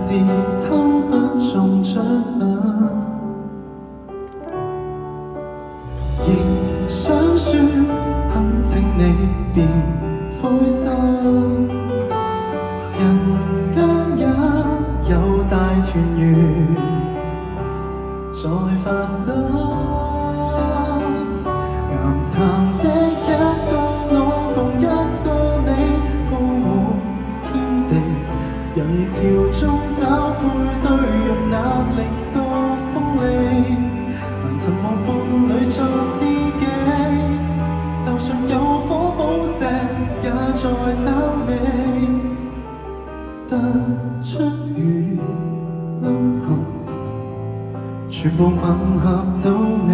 是抽不中獎，仍想說懇請你別灰心，人間也有大團圓在發生。岩潭的一個我共一個你，鋪滿天地，人潮中找配對，容納另個鋒利。能尋獲伴侶作知己，就算有火寶石，也在找你。突出與凹陷，全部吻合到你。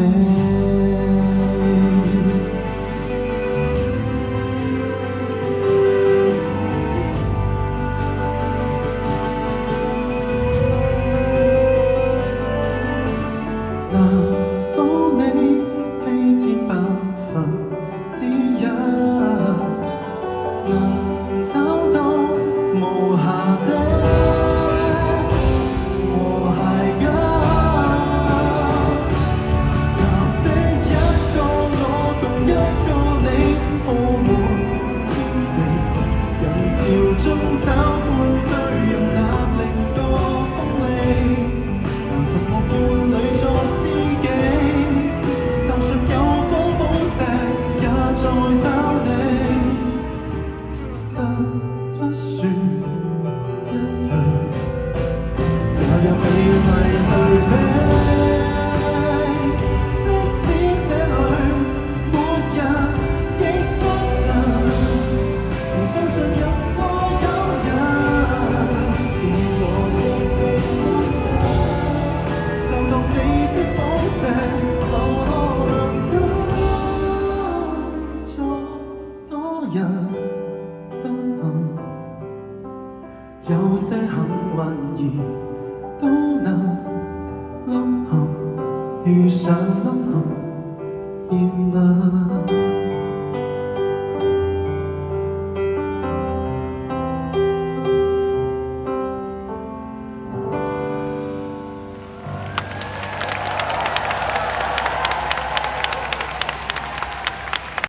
能找到無瑕的和諧感，岩潭的一個我共一個你，鋪滿天地，人潮中找配對，容納另個鋒利。能尋獲伴侶作知己，就算有火寶石，也在找你。不算一樣，也有美麗對比。即使這裡沒人亦相襯，仍相信有愛有人。就當你的寶石流落人間，多人。有些幸運兒都能凹陷，遇上凹陷，厭嗎？